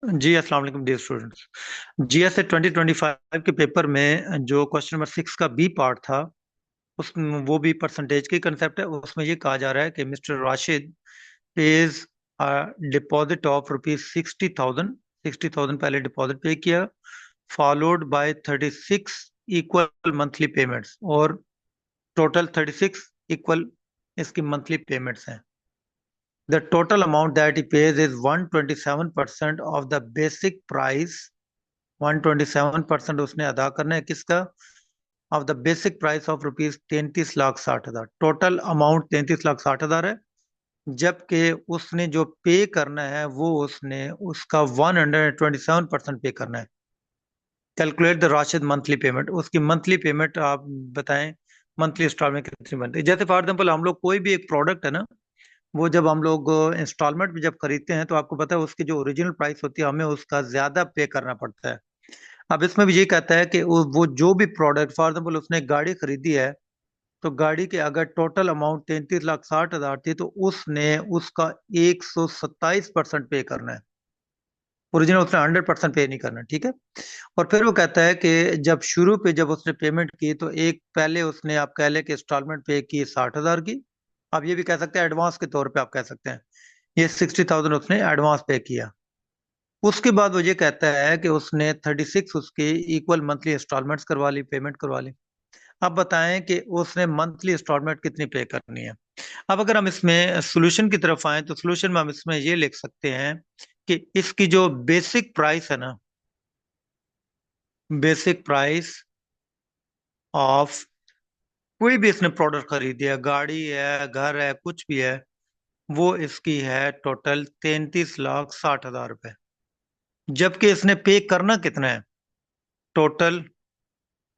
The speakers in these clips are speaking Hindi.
जी अस्सलाम वालेकुम डियर स्टूडेंट्स। जीएस 2025 के पेपर में जो क्वेश्चन नंबर 6 का बी पार्ट था, उस वो भी परसेंटेज की कंसेप्ट है। उसमें ये कहा जा रहा है कि mister Rashid page deposit of rupees 60,000। 60,000 पहले डिपॉजिट पे किया, फॉलोड बाय 36 इक्वल मंथली पेमेंट्स, और टोटल 36 इक्वल इसकी मंथली पेमेंट्स हैं। The total amount that he pays is 127% of the basic price। 127% उसने अदा करना है किसका? Of the basic price of rupees 33,60,000। Total amount 33,60,000 है, जबकि उसने जो पे करना है वो उसने उसका 127% पे करना है। Calculate the Rashid monthly payment. उसकी मंथली पेमेंट आप बताएं, मंथली इंस्टॉलमेंट कितनी बनती है? जैसे फॉर एग्जाम्पल हम लोग कोई भी एक प्रोडक्ट है ना, वो जब हम लोग इंस्टॉलमेंट में जब खरीदते हैं तो आपको पता है उसकी जो ओरिजिनल प्राइस होती है हमें उसका ज्यादा पे करना पड़ता है। अब इसमें भी ये कहता है कि वो जो भी प्रोडक्ट, फॉर एग्जाम्पल उसने गाड़ी खरीदी है, तो गाड़ी के अगर टोटल अमाउंट 33,60,000 थी तो उसने उसका 127% पे करना है। ओरिजिनल उसने 100% पे नहीं करना, ठीक है। और फिर वो कहता है कि जब शुरू पे जब उसने पेमेंट की तो एक पहले उसने, आप कह लें कि इंस्टॉलमेंट पे की 60,000 की। आप ये भी कह सकते हैं एडवांस के तौर पे आप कह सकते हैं, ये 60,000 उसने एडवांस पे किया। उसके बाद वो ये कहता है कि उसने 36 उसकी इक्वल मंथली इंस्टॉलमेंट्स करवा ली, पेमेंट करवा ली। अब बताएं कि उसने मंथली इंस्टॉलमेंट कितनी पे करनी है। अब अगर हम इसमें सोल्यूशन की तरफ आए तो सोल्यूशन में हम इसमें ये लिख सकते हैं कि इसकी जो बेसिक प्राइस है ना, बेसिक प्राइस ऑफ कोई भी इसने प्रोडक्ट खरीदी है, गाड़ी है, घर है, कुछ भी है, वो इसकी है टोटल 33,60,000 रुपए। जबकि इसने पे करना कितना है? टोटल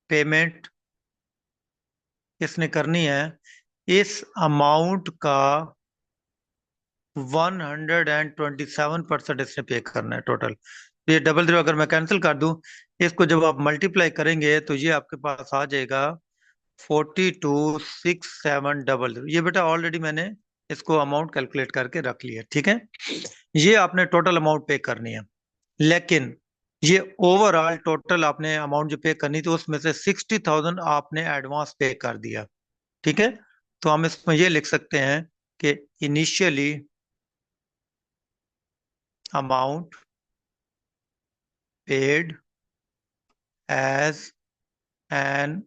पेमेंट इसने करनी है इस अमाउंट का 127% इसने पे करना है टोटल। तो ये डबल जीरो अगर मैं कैंसिल कर दूं, इसको जब आप मल्टीप्लाई करेंगे तो ये आपके पास आ जाएगा 42,6700। ये बेटा ऑलरेडी मैंने इसको अमाउंट कैलकुलेट करके रख लिया, ठीक है। ये आपने टोटल अमाउंट पे करनी है, लेकिन ये ओवरऑल टोटल आपने अमाउंट जो पे करनी थी उसमें से 60,000 आपने एडवांस पे कर दिया, ठीक है। तो हम इसमें ये लिख सकते हैं कि initially amount paid as an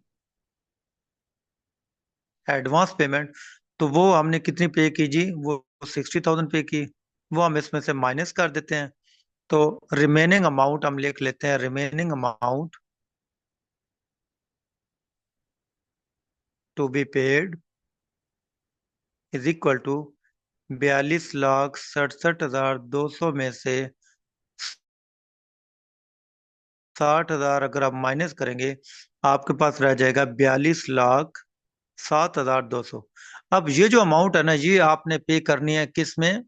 advance payment, तो वो हमने कितनी पे की जी? वो 60,000 पे की। वो हम इसमें से माइनस कर देते हैं, तो रिमेनिंग अमाउंट हम लिख लेते हैं, remaining amount to be paid is equal to 42,67,200 में से 60,000 अगर आप माइनस करेंगे, आपके पास रह जाएगा 42,07,200। अब ये जो अमाउंट है ना, ये आपने पे करनी है किस में?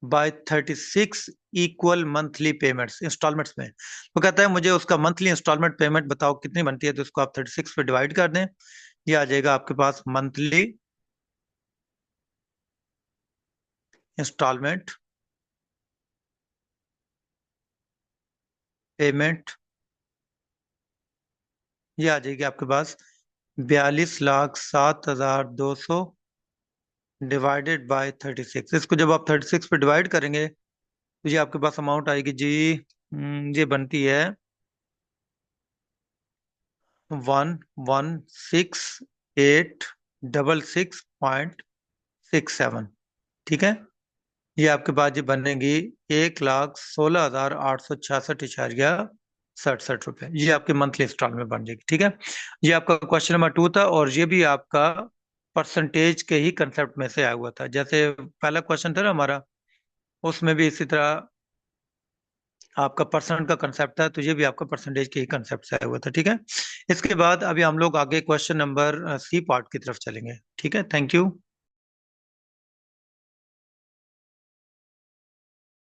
बाय 36 इक्वल मंथली पेमेंट्स, इंस्टॉलमेंट्स में। वो कहता है मुझे उसका मंथली इंस्टॉलमेंट पेमेंट बताओ कितनी बनती है, तो इसको आप 36 पे डिवाइड कर दें। ये आ जाएगा आपके पास मंथली इंस्टॉलमेंट पेमेंट। ये आ जाएगी आपके पास 42,07,200 डिवाइडेड बाय 36। इसको जब आप 36 पे डिवाइड करेंगे तो ये आपके पास अमाउंट आएगी जी। ये बनती है 116,866.67, ठीक है। ये आपके पास ये बनेगी 1,16,866.67 रुपए। ये आपके मंथली इंस्टॉलमेंट बन जाएगी, ठीक है। ये आपका क्वेश्चन नंबर 2 था, और ये भी आपका परसेंटेज के ही कंसेप्ट में से आया हुआ था। जैसे पहला क्वेश्चन था ना हमारा, उसमें भी इसी तरह आपका परसेंट का कंसेप्ट था, तो ये भी आपका परसेंटेज के ही कंसेप्ट से आया हुआ था, ठीक है। इसके बाद अभी हम लोग आगे क्वेश्चन नंबर सी पार्ट की तरफ चलेंगे, ठीक है। Thank you.